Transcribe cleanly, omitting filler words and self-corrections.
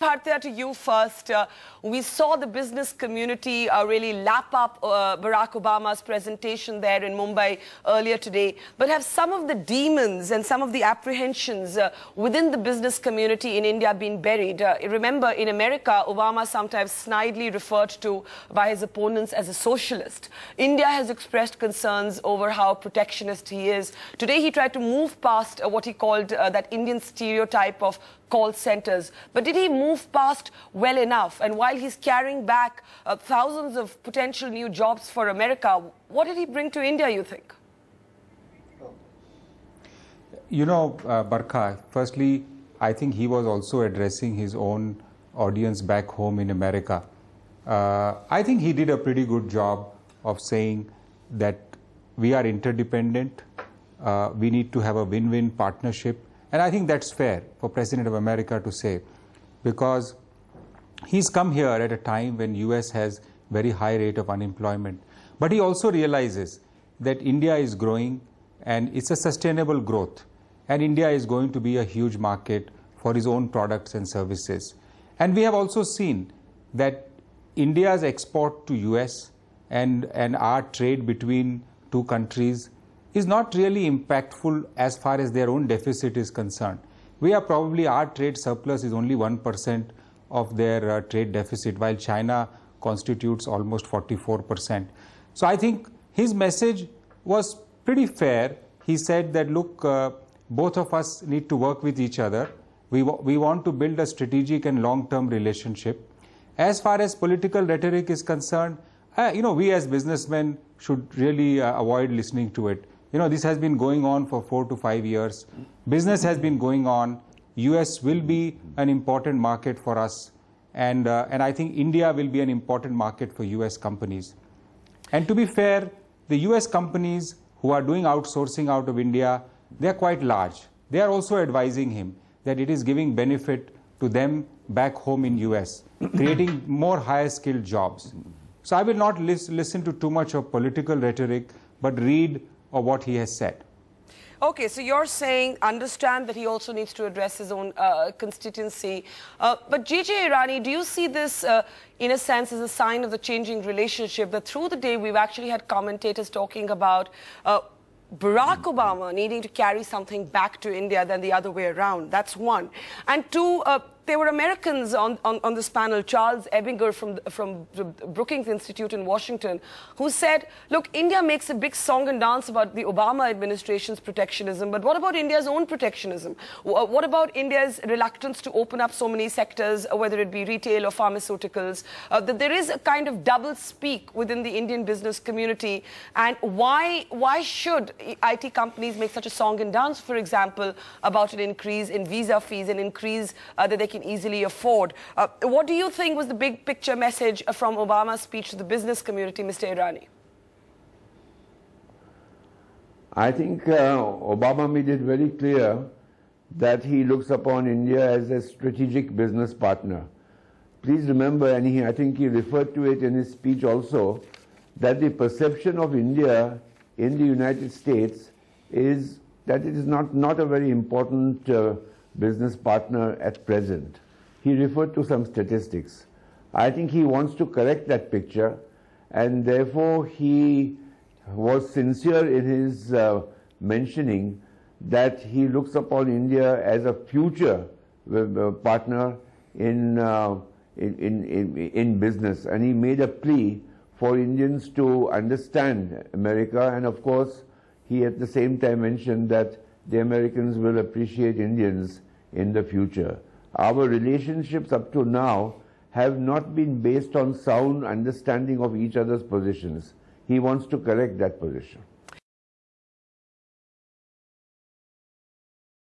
Bhartiya, to you first. We saw the business community really lap up Barack Obama's presentation there in Mumbai earlier today. But have some of the demons and some of the apprehensions within the business community in India been buried? Remember, in America, Obama sometimes snidely referred to by his opponents as a socialist. India has expressed concerns over how protectionist he is. Today, he tried to move past what he called that Indian stereotype of call centers. But did he move past well enough? And while he's carrying back thousands of potential new jobs for America, what did he bring to India, you think? You know, Barkha, firstly, I think he was also addressing his own audience back home in America. I think he did a pretty good job of saying that we are interdependent, we need to have a win-win partnership. And I think that's fair for President of America to say, because he's come here at a time when US has very high rate of unemployment. But he also realizes that India is growing and it's a sustainable growth. And India is going to be a huge market for his own products and services. And we have also seen that India's export to US and our trade between two countries is not really impactful as far as their own deficit is concerned. We are probably, our trade surplus is only 1% of their trade deficit, while China constitutes almost 44%. So I think his message was pretty fair. He said that, look, both of us need to work with each other. We want to build a strategic and long-term relationship. As far as political rhetoric is concerned, you know, we as businessmen should really avoid listening to it. You know, this has been going on for 4 to 5 years. Business has been going on. US will be an important market for us. And I think India will be an important market for US companies. And to be fair, the US companies who are doing outsourcing out of India, they're quite large. They are also advising him that it is giving benefit to them back home in US, creating more higher skilled jobs. So I will not listen to too much of political rhetoric, but read or what he has said. Okay, so you're saying, understand that he also needs to address his own constituency. But G.J. Irani, do you see this, in a sense, as a sign of the changing relationship, that through the day we've actually had commentators talking about Barack Obama needing to carry something back to India than the other way around? That's one. And two, there were Americans on this panel, Charles Ebinger from the Brookings Institute in Washington, who said, look, India makes a big song and dance about the Obama administration's protectionism, but what about India's own protectionism? What about India's reluctance to open up so many sectors, whether it be retail or pharmaceuticals? That there is a kind of double speak within the Indian business community. And why should IT companies make such a song and dance, for example, about an increase in visa fees, an increase that they can easily afford? What do you think was the big picture message from Obama's speech to the business community, Mr. Irani? I think Obama made it very clear that he looks upon India as a strategic business partner. Please remember, and I think he referred to it in his speech also, that the perception of India in the United States is that it is not a very important business partner at present. He referred to some statistics. I think he wants to correct that picture, and therefore he was sincere in his mentioning that he looks upon India as a future partner in business, and he made a plea for Indians to understand America, and of course he at the same time mentioned that the Americans will appreciate Indians in the future. Our relationships up to now have not been based on sound understanding of each other's positions. He wants to correct that position.